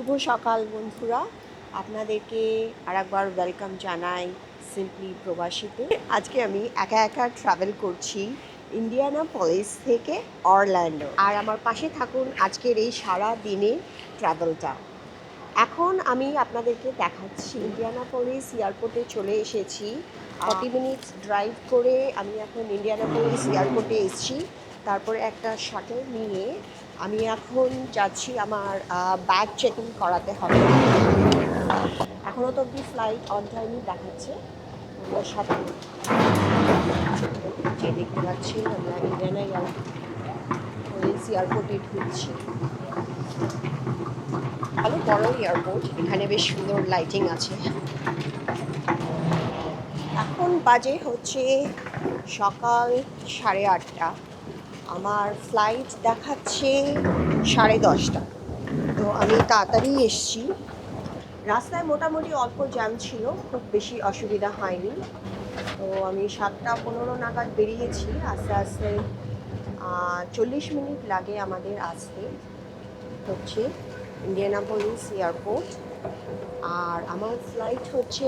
শুভ সকাল বন্ধুরা, আপনাদেরকে আরেকবার ওয়েলকাম জানাই সিম্পলি প্রবাসীতে। আজকে আমি একা একা ট্রাভেল করছি ইন্ডিয়ানাপলিস থেকে অরল্যান্ডো। আর আমার পাশে থাকুন আজকের এই সারা দিনের ট্রাভেলটা। এখন আমি আপনাদেরকে দেখাচ্ছি ইন্ডিয়ানাপলিস এয়ারপোর্টে চলে এসেছি। 40 মিনিটস ড্রাইভ করে আমি এখন ইন্ডিয়ানাপলিস এয়ারপোর্টে এসেছি। তারপরে একটা শাটল নিয়ে আমি এখন যাচ্ছি আমার ব্যাগ চেকিং করাতে হবে। এখনও তো অব্দি ফ্লাইট অন টাইমই দেখাচ্ছে। আমরা সাথে যে দেখতে পাচ্ছি আমরা ইন্ডিয়ানাপলিস এয়ারপোর্টে ঢুকছি। ভালো বড় এয়ারপোর্ট, এখানে বেশ সুন্দর লাইটিং আছে। এখন বাজে হচ্ছে সকাল 8:30। আমার ফ্লাইট দেখাচ্ছে 10:30। তো আমি তাড়াতাড়ি এসছি। রাস্তায় মোটামুটি অল্প জ্যাম ছিল, খুব বেশি অসুবিধা হয়নি। তো আমি 7:15 নাগাদ বেরিয়েছি। আস্তে আস্তে 40 মিনিট লাগে আমাদের আসতে হচ্ছে ইন্ডিয়ানাপলিস এয়ারপোর্ট। আর আমার ফ্লাইট হচ্ছে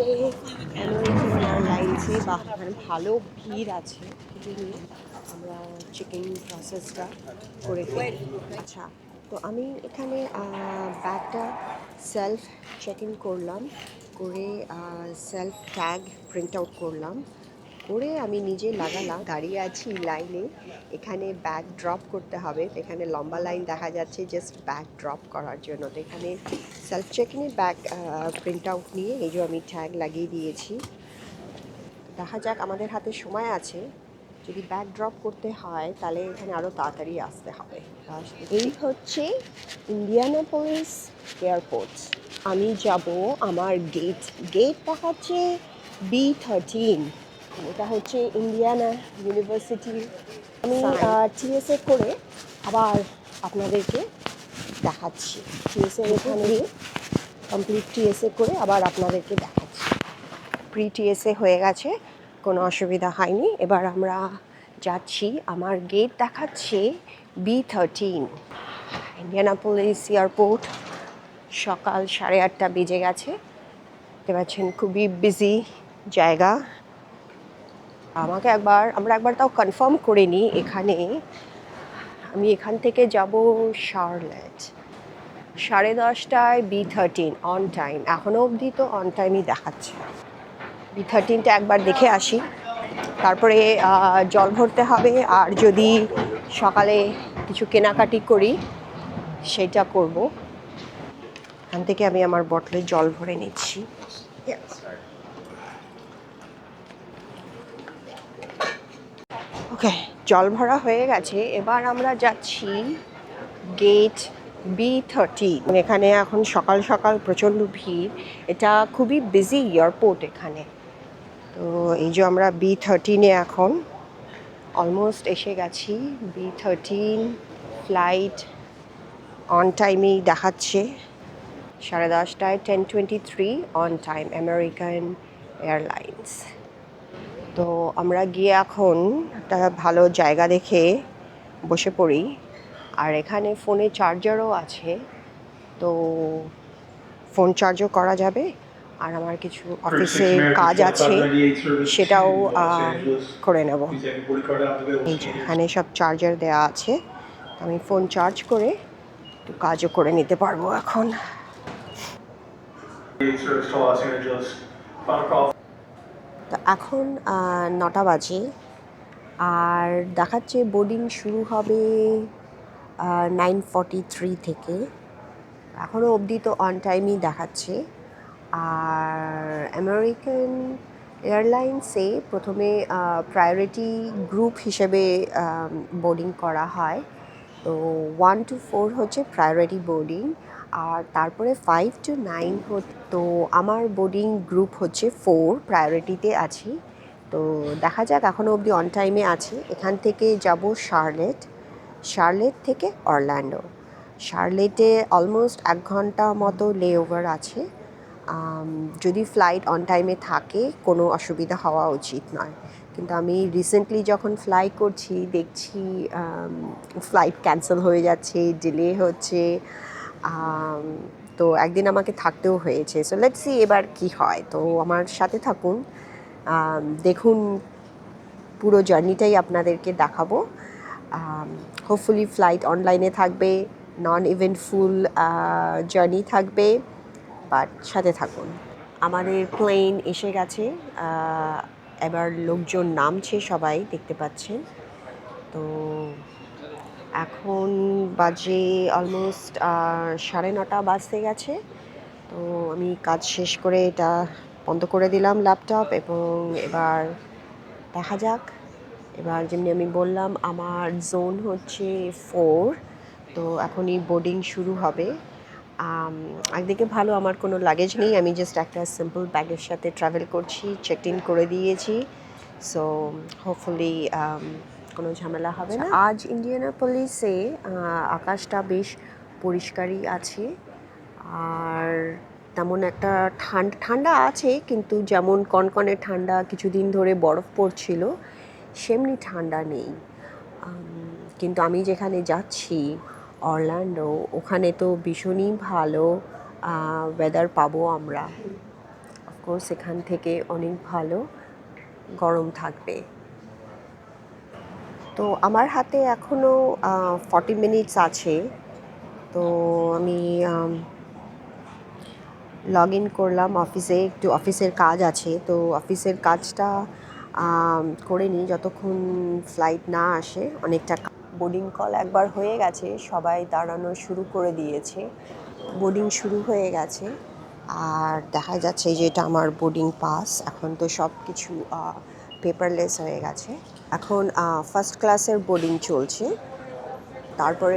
আমেরিকান এয়ারলাইন্সে। বা ভালো ভিড় আছে, আমরা চেকিং প্রসেসটা করে ফেলি। আচ্ছা, তো আমি এখানে ব্যাগটা সেলফ চেকিং করলাম, করে সেলফ ট্যাগ প্রিন্ট আউট করলাম, করে আমি নিজে লাগালাম। দাঁড়িয়ে আছি লাইনে, এখানে ব্যাগ ড্রপ করতে হবে। এখানে লম্বা লাইন দেখা যাচ্ছে জাস্ট ব্যাগ ড্রপ করার জন্য। তো এখানে সেলফ চেকিংয়ে ব্যাগ প্রিন্ট আউট নিয়ে এই যে আমি ট্যাগ লাগিয়ে দিয়েছি। দেখা যাক, আমাদের হাতে সময় আছে। যদি ব্যাগ ড্রপ করতে হয় তাহলে এখানে আরও তাড়াতাড়ি আসতে হবে। এই হচ্ছে ইন্ডিয়ানাপলিস এয়ারপোর্ট। আমি যাব আমার গেট দেখাচ্ছে B13। এটা হচ্ছে ইন্ডিয়ানা ইউনিভার্সিটি। আমি টিএসএ করে আবার আপনাদেরকে দেখাচ্ছি। টিএসএ এখানে কমপ্লিট টিএসএ করে আবার আপনাদেরকে দেখাচ্ছি। প্রি টিএসএ হয়ে গেছে, কোনো অসুবিধা হয়নি। এবার আমরা যাচ্ছি, আমার গেট দেখাচ্ছে B13। Indianapolis airport. সকাল 8:30 বেজে গেছে। দেখতে পাচ্ছেন খুবই বিজি জায়গা। আমরা একবার তাও কনফার্ম করে নিই। আমি এখান থেকে যাব শার্লেট। 10:30টায় B13 on time. এখনও অবধি তো অন টাইমই দেখাচ্ছে। B13টা একবার দেখে আসি, তারপরে জল ভরতে হবে। আর যদি সকালে কিছু কেনাকাটি করি সেটা করব। এখান থেকে আমি আমার বটলে জল ভরে নিচ্ছি। ওকে, জল ভরা হয়ে গেছে। এবার আমরা যাচ্ছি গেট B13। এখানে এখন সকাল সকাল প্রচণ্ড ভিড়। এটা খুবই বিজি এয়ারপোর্ট এখানে। তো এই যে আমরা B13-এ এখন অলমোস্ট এসে গেছি। B13 ফ্লাইট অন টাইমেই দেখাচ্ছে। 10:30টায় 10:23 অন টাইম, আমেরিকান এয়ারলাইন্স। তো আমরা গিয়ে এখন একটা ভালো জায়গা দেখে বসে পড়ি। আর এখানে ফোনে চার্জারও আছে, তো ফোন চার্জও করা যাবে। আর আমার কিছু অফিসে কাজ আছে, সেটাও করে নেব। এই যে এখানে সব চার্জার দেওয়া আছে, আমি ফোন চার্জ করে একটু কাজও করে নিতে পারবো এখন। তো এখন 9টা বাজে, আর দেখাচ্ছে বোর্ডিং শুরু হবে 9:43 থেকে। এখনও অবধি তো অন টাইমই দেখাচ্ছে। আর আমেরিকান এয়ারলাইন্সে প্রথমে প্রায়োরিটি গ্রুপ হিসেবে বোর্ডিং করা হয়। তো 1 to 4 হচ্ছে প্রায়োরিটি বোর্ডিং, আর তারপরে 5 to 9 তো আমার বোর্ডিং গ্রুপ হচ্ছে 4, প্রায়োরিটিতে আছি। তো দেখা যাক, এখনও অবধি অন টাইমে আছে। এখান থেকে যাব শার্লেট থেকে অরল্যান্ডো। শার্লেটে অলমোস্ট 1 ঘন্টা মতো লেওভার আছে। যদি ফ্লাইট অন টাইমে থাকে কোনো অসুবিধা হওয়া উচিত নয়। কিন্তু আমি রিসেন্টলি যখন ফ্লাই করছি দেখছি ফ্লাইট ক্যান্সেল হয়ে যাচ্ছে, ডিলে হচ্ছে। তো একদিন আমাকে থাকতেও হয়েছে। সো লেটস সি এবার কি হয়। তো আমার সাথে থাকুন, দেখুন পুরো জার্নিটাই আপনাদেরকে দেখাবো। হোপফুলি ফ্লাইট অনলাইনে থাকবে, নন ইভেন্টফুল জার্নি থাকবে, বাট সাথে থাকুন। আমাদের প্লেন এসে গেছে, এবার লোকজন নামছে, সবাই দেখতে পাচ্ছেন। তো এখন বাজে অলমোস্ট 9:30 বাজতে গেছে। তো আমি কাজ শেষ করে এটা বন্ধ করে দিলাম ল্যাপটপ, এবং এবার দেখা যাক। এবার যেমনি আমি বললাম আমার জোন হচ্ছে 4, তো এখনই বোর্ডিং শুরু হবে। একদিকে ভালো, আমার কোনো লাগেজ নেই, আমি জাস্ট একটা সিম্পল ব্যাগের সাথে ট্রাভেল করছি, চেক ইন করে দিয়েছি। সো হোপফুলি কোনো ঝামেলা হবে না। আজ ইন্ডিয়ানাপলিসে আকাশটা বেশ পরিষ্কারই আছে, আর তেমন একটা ঠান্ডা আছে, কিন্তু যেমন কনকনে ঠান্ডা কিছুদিন ধরে বরফ পড়ছিল সেমনি ঠান্ডা নেই। কিন্তু আমি যেখানে যাচ্ছি অরল্যান্ডো, ওখানে তো ভীষণই ভালো ওয়েদার পাবো আমরা। অফকোর্স এখান থেকে অনেক ভালো গরম থাকবে। তো আমার হাতে এখনও 40 মিনিটস আছে। তো আমি লগ ইন করলাম অফিসে, একটু অফিসের কাজ আছে, তো অফিসের কাজটা করে নিই যতক্ষণ ফ্লাইট না আসে। অনেকটা বোর্ডিং কল একবার হয়ে গেছে, সবাই দাঁড়ানো শুরু করে দিয়েছে, বোর্ডিং শুরু হয়ে গেছে। আর দেখা যাচ্ছে যে এটা আমার বোর্ডিং পাস। এখন তো সব কিছু পেপারলেস হয়ে গেছে। এখন ফার্স্ট ক্লাসের বোর্ডিং চলছে। তারপরে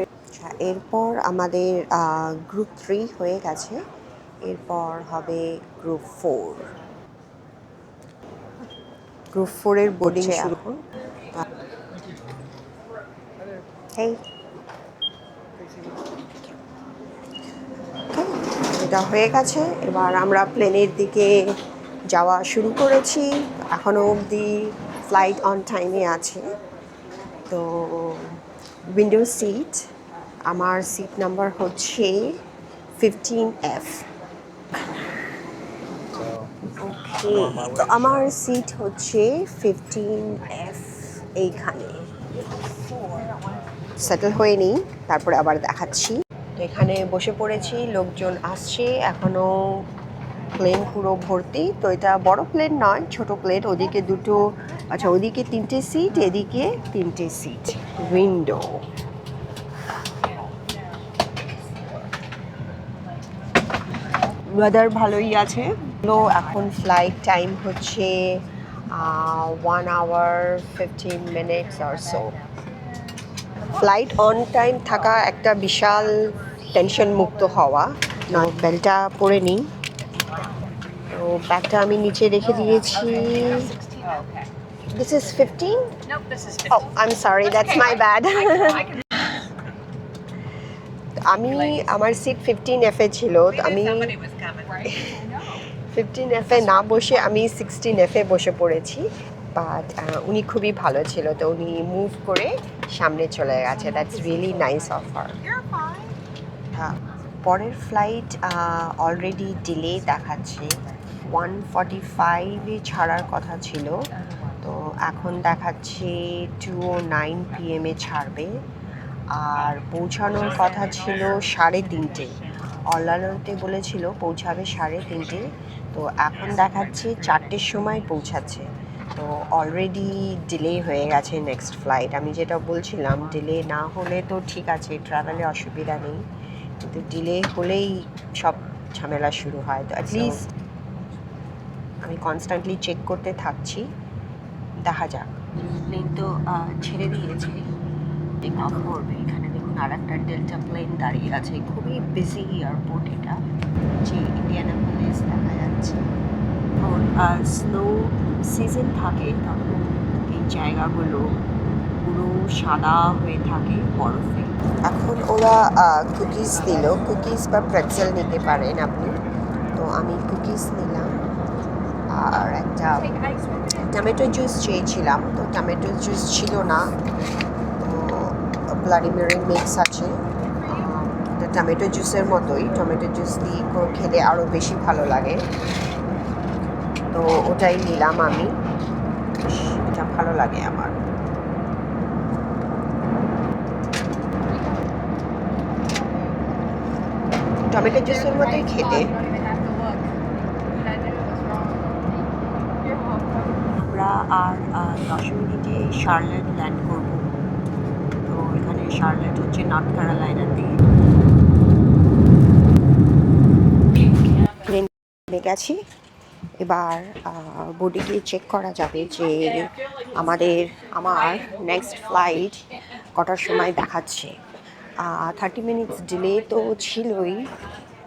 এরপর আমাদের গ্রুপ 3 হয়ে গেছে, এরপর হবে গ্রুপ 4। গ্রুপ 4-এর বোর্ডিং শুরু। এটা হয়ে গেছে, এবার আমরা প্লেনের দিকে যাওয়া শুরু করেছি। এখনও অবধি ফ্লাইট অন টাইমে আছে। তো উইন্ডো সিট, আমার সিট নাম্বার হচ্ছে 15F। ওকে, তো আমার সিট হচ্ছে 15F এইখানে। সেটেল হয়ে নিই, তারপরে আবার দেখাচ্ছি। তো এখানে বসে পড়েছি, লোকজন আসছে, এখনও প্লেন পুরো ভর্তি। তো এটা বড় প্লেন নয়, ছোট প্লেন। ওদিকে দুটো, আচ্ছা ওদিকে 3টে সিট, এদিকে 3টে সিট, উইন্ডো। ওয়েদার ভালোই আছে। তো এখন ফ্লাইট টাইম হচ্ছে 1 hour 15 minutes or so। Flight on time থাকা একটা বিশাল টেনশন মুক্ত হওয়া। বেলটা পরে নিই। তো ব্যাগটা আমি নিচে রেখে দিয়েছি। This is 15? Nope, this is 15. Oh, I'm sorry, that's my bad. I can আমি আমার সিট 15F-এ ছিল, তো আমি somebody was coming, right? 15F-এ না বসে আমি 16F-এ বসে পড়েছি। বাট উনি খুবই ভালো ছিল, তো উনি মুভ করে সামনে চলে গেছে। That's really nice of her. You're fine. পরের ফ্লাইট অলরেডি ডিলে দেখাচ্ছে। 1:45-এ ছাড়ার কথা ছিল, তো এখন দেখাচ্ছে 2:09 PM-এ ছাড়বে। আর পৌঁছানোর কথা ছিল 3:30। অরল্যান্ডোতে বলেছিল পৌঁছাবে 3:30, তো এখন দেখাচ্ছে 4টের সময় পৌঁছাচ্ছে। তো অলরেডি ডিলে হয়ে গেছে নেক্সট ফ্লাইট। আমি যেটা বলছিলাম, ডিলে না হলে তো ঠিক আছে, ট্রাভেলে অসুবিধা নেই, কিন্তু ডিলে হলেই সব ঝামেলা শুরু হয়। তো অ্যাটলিস্ট আমি কনস্ট্যান্টলি চেক করতে থাকছি, দেখা যাক। প্লেন তো ছেড়ে দিয়েছে, টেক অফ করবে। এখানে দেখুন আর একটা ডেল্টা প্লেন দাঁড়িয়ে আছে। খুবই বিজি এয়ারপোর্ট এটা, যে ইন্ডিয়ানাপলিস দেখা যাচ্ছে। যখন স্নো সিজন থাকে তখন এই জায়গাগুলো পুরো সাদা হয়ে থাকে বরফে। এখন ওরা কুকিজ দিল, কুকিজ বা প্রেটজেল নিতে পারেন আপনি। তো আমি কুকিজ নিলাম, আর একটা টমেটো জুস চেয়েছিলাম, তো টমেটো জুস ছিল না। তো ব্লাডি মেরি মিক্স আছে, এটা টমেটো জুসের মতোই, টমেটো জুস দিয়ে খেলে আরও বেশি ভালো লাগে, তো ওটাই নিলাম আমি। এটা ভালো লাগে আমার। টমেটো জুসের মতোই খেতে। আমরা আর 10 মিনিটে শার্লেট ল্যান্ড করব। তো এখানে শার্লেট হচ্ছে নর্থ ক্যারোলাইনাতে। প্লেন নেমে গেছি, এবার বোর্ডে গিয়ে চেক করা যাবে যে আমার নেক্সট ফ্লাইট কটার সময় দেখাচ্ছে। 30 মিনিটস ডিলে তো ছিলই,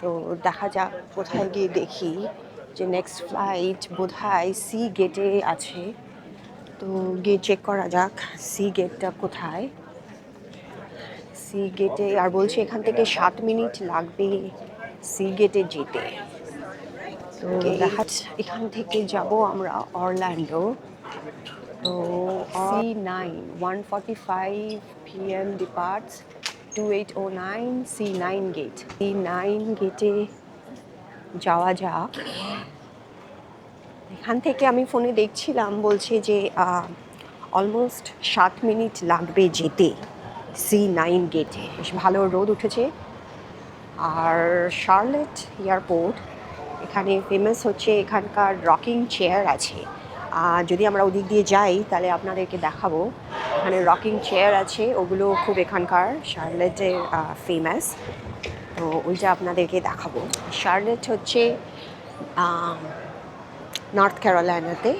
তো দেখা যাক কোথায় গিয়ে দেখি যে নেক্সট ফ্লাইট বোধহয় সি গেটে আছে। তো গিয়ে চেক করা যাক সি গেটটা কোথায়। সি গেটে আর বলছে এখান থেকে 7 মিনিট লাগবে সি গেটে যেতে। তো এখান থেকে যাব আমরা অরল্যান্ডো। তো C9 1:45 PM departs, 2809 C9 gate. C9 গেটে যাওয়া যাক। এখান থেকে আমি ফোনে দেখছিলাম, বলছে যে অলমোস্ট 7 মিনিট লাগবে যেতে C9 গেটে। বেশ ভালো রোদ উঠেছে। আর শার্লেট এয়ারপোর্ট এখানে ফেমাস হচ্ছে এখানকার রকিং চেয়ার আছে। যদি আমরা ওদিক দিয়ে যাই তাহলে আপনাদেরকে দেখাবো। এখানে রকিং চেয়ার আছে, ওগুলো খুব এখানকার শার্লেটের ফেমাস। তো ওইটা আপনাদেরকে দেখাবো। শার্লেট হচ্ছে নর্থ ক্যারোলাইনাতে।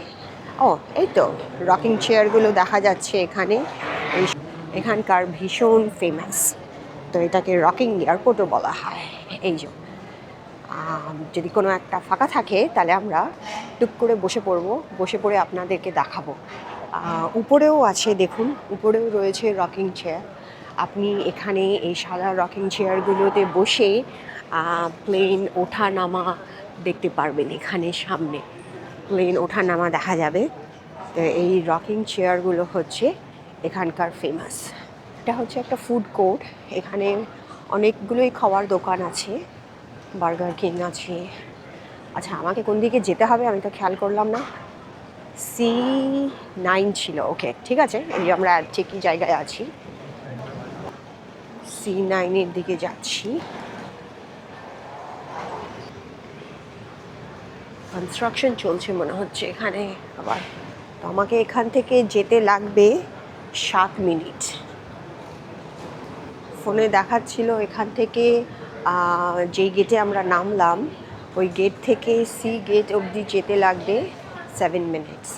ও এই তো রকিং চেয়ারগুলো দেখা যাচ্ছে এখানে। এখানকার ভীষণ ফেমাস, তো এটাকে রকিং এয়ারপোর্টও বলা হয়। এই যে যদি কোনো একটা ফাঁকা থাকে তাহলে আমরা টুক করে বসে পড়ে আপনাদেরকে দেখাবো। উপরেও আছে, দেখুন উপরেও রয়েছে রকিং চেয়ার। আপনি এখানে এই সাদা রকিং চেয়ারগুলোতে বসে প্লেন ওঠা নামা দেখতে পারবেন। এখানে সামনে প্লেন ওঠা নামা দেখা যাবে। তো এই রকিং চেয়ারগুলো হচ্ছে এখানকার ফেমাস। এটা হচ্ছে একটা ফুড কোর্ট, এখানে অনেকগুলোই খাওয়ার দোকান আছে, বার্গার কিং আছে। আচ্ছা আমাকে কোন দিকে যেতে হবে আমি তো খেয়াল করলাম না। C9 ছিল, ওকে ঠিক আছে। এই আমরা ঠিকই জায়গায় আছি, C9-এর দিকে যাচ্ছি। কনস্ট্রাকশন চলছে মনে হচ্ছে এখানে আবার। তো আমাকে এখান থেকে যেতে লাগবে 7 মিনিট। ফোনে দেখাচ্ছিল এখান থেকে যেই গেটে আমরা নামলাম ওই গেট থেকে সি গেট অবধি যেতে লাগবে 7 মিনিটস।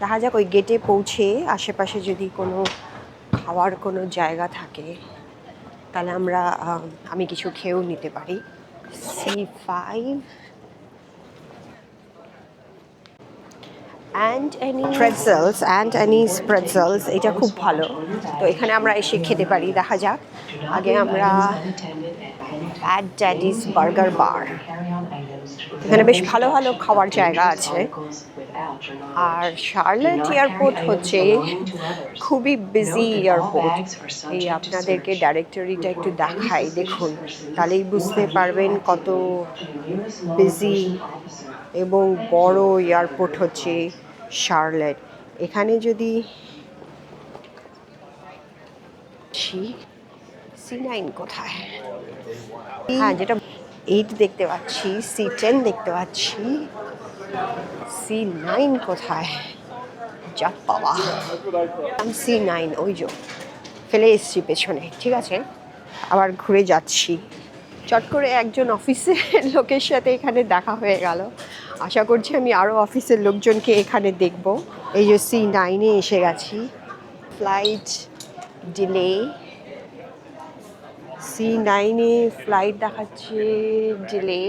দেখা যাক ওই গেটে পৌঁছে আশেপাশে যদি কোনো খাওয়ার কোনো জায়গা থাকে তাহলে আমি কিছু খেয়েও নিতে পারি। C5 অ্যান্ড এনি প্রেটজেলস, এটা খুব ভালো। তো এখানে আমরা এসে খেতে পারি। দেখা যাক। আগে আমরা অ্যাট ড্যাডিস বার্গার বার, এখানে বেশ ভালো ভালো খাওয়ার জায়গা আছে। আর শার্লেট এয়ারপোর্ট হচ্ছে খুবই বিজি এয়ারপোর্ট। এই আপনাদেরকে ডাইরেক্টরিটা একটু দেখাই, দেখুন তাহলেই বুঝতে পারবেন কত বিজি এবং বড় এয়ারপোর্ট হচ্ছে শার্লেট। এখানে যদি C9 কোথায়, হ্যাঁ যেটা 8 দেখতে পাচ্ছি, C10 দেখতে পাচ্ছি, C9 কোথায়, যাক বাবা। C9 ওই যে ফেলে এসছি পেছনে, ঠিক আছে আবার ঘুরে যাচ্ছি। চট করে একজন অফিসের লোকের সাথে এখানে দেখা হয়ে গেল। আশা করছি আমি আরও অফিসের লোকজনকে এখানে দেখব। এই যে C9-এ এসে গেছি। ফ্লাইট ডিলে, C9-এ ফ্লাইট দেখাচ্ছে ডিলে,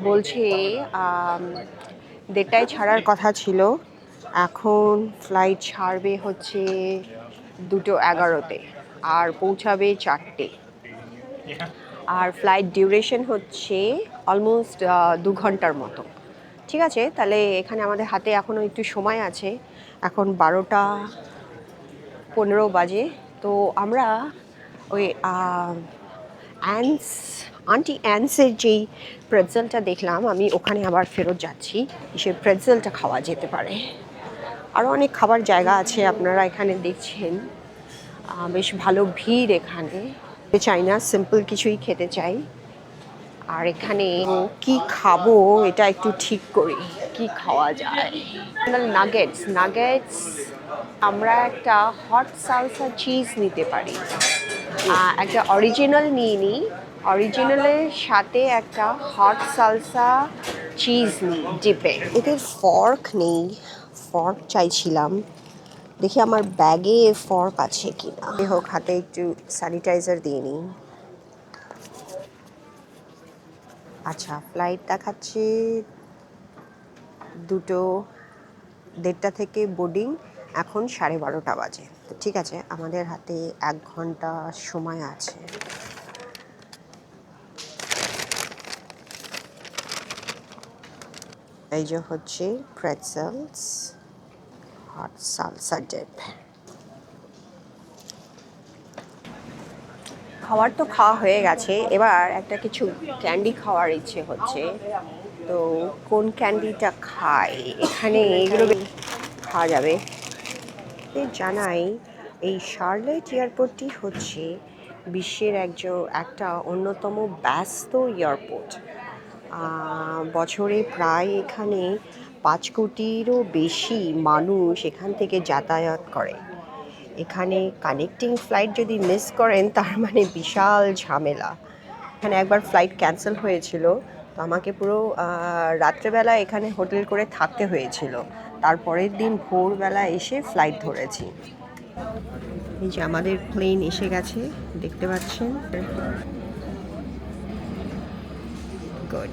বলছে 1:30টায় ছাড়ার কথা ছিল, এখন ফ্লাইট ছাড়বে হচ্ছে 2:11-তে আর পৌঁছাবে 4টে। আর ফ্লাইট ডিউরেশন হচ্ছে অলমোস্ট 2 ঘন্টার মতো। ঠিক আছে, তাহলে এখানে আমাদের হাতে এখনও একটু সময় আছে। এখন 12:15 বাজে। তো আমরা ওই অ্যান্স আন্টি অ্যান্সের যেই প্রেটজেলটা দেখলাম, আমি ওখানে আবার ফেরত যাচ্ছি, সে প্রেটজেলটা খাওয়া যেতে পারে। আরও অনেক খাবার জায়গা আছে, আপনারা এখানে দেখছেন বেশ ভালো ভিড় এখানে। চাই না, সিম্পল কিছুই খেতে চাই। আর এখানে কি খাবো এটা একটু ঠিক করি, কি খাওয়া যায়। নাগেটস নাগেটস আমরা একটা হট সালসা চিজ নিতে পারি, একটা অরিজিনাল নিয়ে নিই, অরিজিনালের সাথে একটা হট সালসা চিজ নিই ডিপে। এদের ফর্ক নেই, ফর্ক চাইছিলাম, দেখি আমার ব্যাগে ফর্ক আছে কিনা। হোক, হাতে একটু স্যানিটাইজার দিয়ে নিই। আচ্ছা, ফ্লাইট দেখাচ্ছে 2:30 থেকে বোর্ডিং, এখন 12:30 বাজে। তো ঠিক আছে, আমাদের হাতে 1 ঘন্টা সময় আছে। এই যে হচ্ছে প্রেটজেলস, হট সালসা ডিপ। খাবার তো খাওয়া হয়ে গেছে, এবার একটা কিছু ক্যান্ডি খাওয়ার ইচ্ছে হচ্ছে। তো কোন ক্যান্ডিটা খাই? এখানে এগুলো খাওয়া যাবে। জানাই, এই শার্লেট এয়ারপোর্টটি হচ্ছে বিশ্বের একটা অন্যতম ব্যস্ত এয়ারপোর্ট। বছরে প্রায় এখানে 5 কোটিরও বেশি মানুষ এখান থেকে যাতায়াত করে। এখানে কানেক্টিং ফ্লাইট যদি মিস করেন তার মানে বিশাল ঝামেলা। এখানে একবার ফ্লাইট ক্যান্সেল হয়েছিল, তো আমাকে পুরো রাত্রেবেলা এখানে হোটেল করে থাকতে হয়েছিল, তারপরের দিন ভোরবেলা এসে ফ্লাইট ধরেছি। এই যে আমাদের প্লেন এসে গেছে, দেখতে পাচ্ছেন। গুড।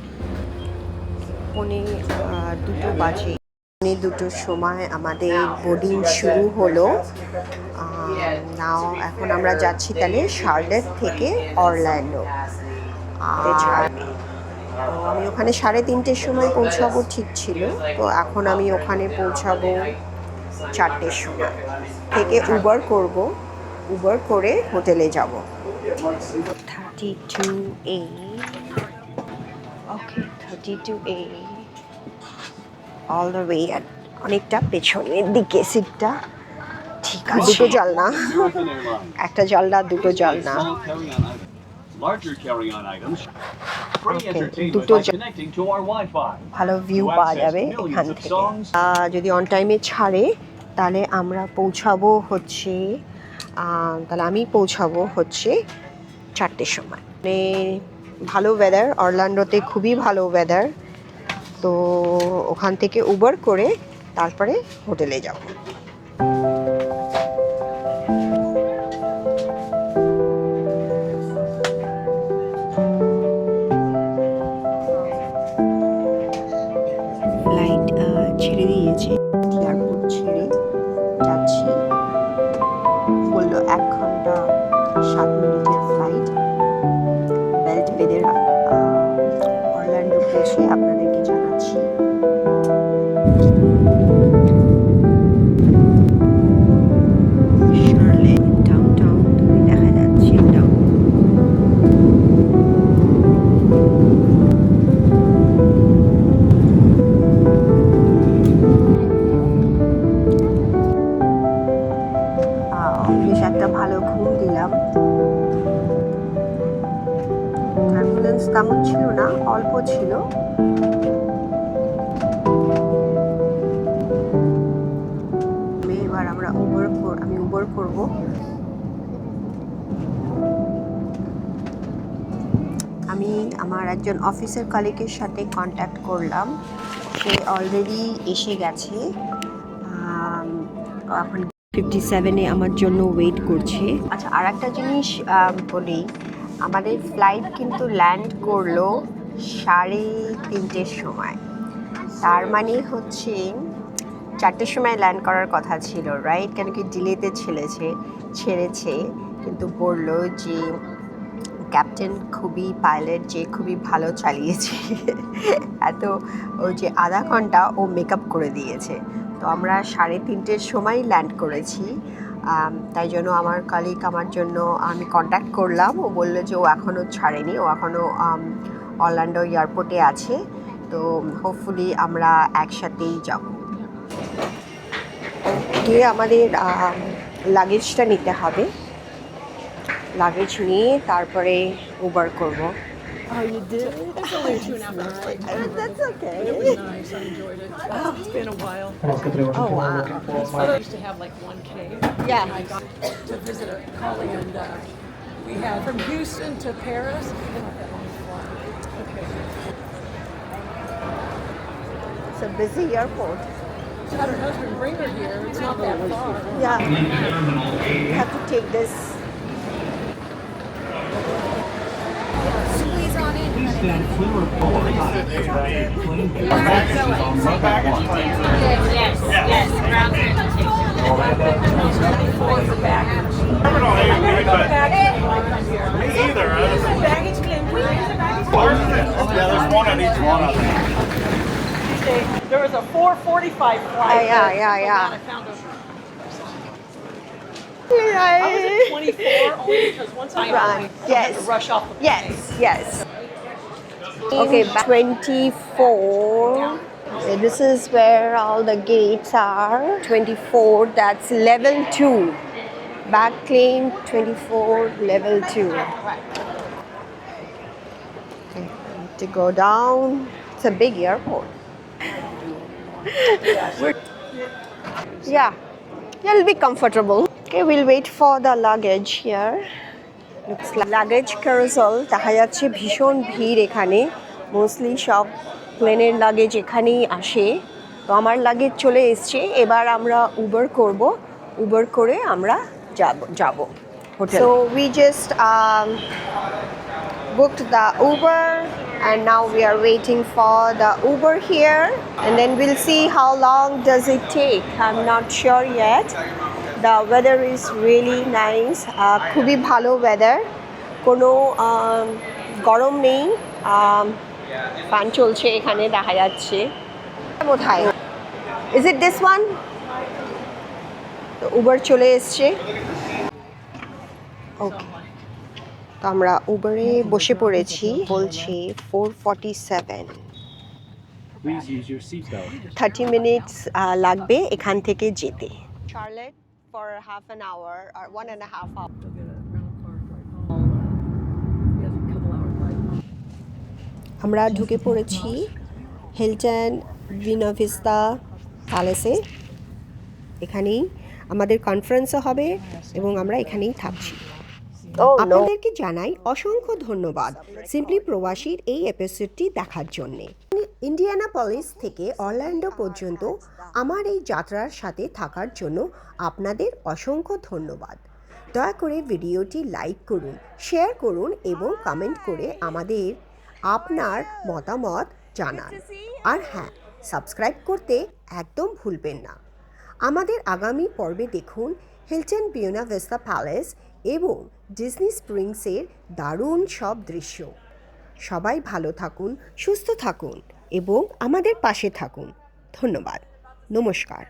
2:00 বাজে, 2:00 সময় আমাদের বোর্ডিং শুরু হলো। নাও এখন আমরা যাচ্ছি তাহলে শার্লেট থেকে অরল্যান্ডো। তো আমি ওখানে 3:30 সময় পৌঁছাবো ঠিক ছিল, তো এখন আমি ওখানে পৌঁছাবো 4টের সময়। থেকে উবার করব, উবার করে হোটেলে যাব। 32A, okay 32A, all the way. অনেকটা পেছনের দিকে সিটটা, ঠিক আছে। দুটো জানলা, একটা জানলা, দুটো জানলা। দুটো ভালো ভিউ পাওয়া যাবে এখান থেকে। যদি অন টাইমে ছাড়ে তাহলে আমরা পৌঁছাবো হচ্ছে, তাহলে আমি পৌঁছাবো হচ্ছে 4টের সময়। মানে ভালো ওয়েদার, অরল্যান্ডোতে খুবই ভালো ওয়েদার। তো ওখান থেকে উবার করে তারপরে হোটেলে যাব। ফ্লাইট ছেড়ে দিয়েছে, এয়ারপোর্ট ছেড়ে যাচ্ছি। বললো 1 ঘন্টা 7 মিনিটের ফ্লাইট। বেল্ট বেঁধে অরল্যান্ডো পৌঁছে আপনাদেরকে জানাচ্ছি। শার্লেট ডাউনটাউন দেখা যাচ্ছে। বেশ একটা ভালো ঘুম দিলাম। টার্বুলেন্স তেমন ছিল না, অল্প ছিল। এবার আমি উবার করব। আমি আমার একজন অফিসের কলিগের সাথে কন্ট্যাক্ট করলাম, সে অলরেডি এসে গেছে। এখন 57-এ আমার জন্য ওয়েট করছে। আচ্ছা, আর একটা জিনিস বলি, আমাদের ফ্লাইট কিন্তু ল্যান্ড করলো 3:30-র সময়। তার মানে হচ্ছে 4টের সময় ল্যান্ড করার কথা ছিল, রাইট? কেন কি ডিলেতে ছেড়েছে, কিন্তু বললো যে ক্যাপ্টেন পাইলট যে খুবই ভালো চালিয়েছে, এত ওই যে আধা ঘন্টা ও মেকআপ করে দিয়েছে। তো আমরা 3:30-র সময় ল্যান্ড করেছি। তাই জন্য আমার কালিগ আমার জন্য আমি কন্ট্যাক্ট করলাম, ও বললো যে ও এখনও ছাড়েনি, ও এখনও অরল্যান্ডো এয়ারপোর্টে আছে, তো হোপফুলি আমরা একসাথেই যাব। গিয়ে আমাদের লাগেজটা নিতে হবে, লাগেজ নিয়ে তারপরে উবার করব। Oh, you did? It's only 2.5 hours flight. That's okay. It was nice. I enjoyed it. It's been a while. Oh, wow. I used to have like 1K. Yeah. And I got to visit a colleague, and we had from Houston to Paris. Not that long flight. Okay. It's a busy airport. She had her husband bring her here. It's not that far. Yeah. You have to take this. Squeeze on in. Yes, yes, ground For baggage. Me either. Baggage claim. Yeah, there's one on each one of them. There was a 4:45 flight. Yeah. I found a. I was at 24 only because once I Right. had to rush off the plane. Yes. Okay, 24. Okay, this is where all the gates are. 24, that's level 2. Back claim 24, level 2. Okay, need to go down. It's a big airport. Yeah, it'll be comfortable. Okay, we'll wait for the luggage here. Looks like luggage carousel. দেখা যাচ্ছে ভীষণ ভিড় এখানে, mostly সব প্লেনের luggage এখানেই আসে। তো আমার লাগেজ চলে এসছে, এবার আমরা উবার করব, উবার করে আমরা যাব hotel. So we just booked the Uber and now we are waiting for the Uber here, and then we'll see how long does it take. I'm not sure yet. The weather is really nice. খুবই ভালো weather, কোনো গরম নেই, fan চলছে এখানে দেখা যাচ্ছে কোথায়। Is it this one? তো উবার চলে এসছে। ওকে, তো আমরা উবারে বসে পড়েছি, বলছি 4:47। Please use your seatbelt. 30 minutes লাগবে এখান থেকে যেতে। Charlotte for half an hour or 1.5 hours. They'll get a rental car right home. We have a couple hour flight home. আমরা ঢুকে পড়েছি হিলটন ভিনা ভিস্তা প্যালেসে। এখানেই আমাদের কনফারেন্সও হবে এবং আমরা এখানেই থাকছি। আপনাদেরকে জানাই অসংখ্য ধন্যবাদ সিম্পলি প্রবাসীর এই এপিসোডটি দেখার জন্যে। ইন্ডিয়ানাপলিস থেকে অরল্যান্ডো পর্যন্ত আমার এই যাত্রার সাথে থাকার জন্য আপনাদের অসংখ্য ধন্যবাদ। দয়া করে ভিডিওটি লাইক করুন, শেয়ার করুন এবং কমেন্ট করে আমাদের আপনার মতামত জানান। আর হ্যাঁ, সাবস্ক্রাইব করতে একদম ভুলবেন না। আমাদের আগামী পর্বে দেখুন হিলটন বিউনা ভিস্তা প্যালেস এবং ডিজনি স্প্রিংসের দারুণ সব দৃশ্য। সবাই ভালো থাকুন, সুস্থ থাকুন এবং আমাদের পাশে থাকুন। ধন্যবাদ, নমস্কার।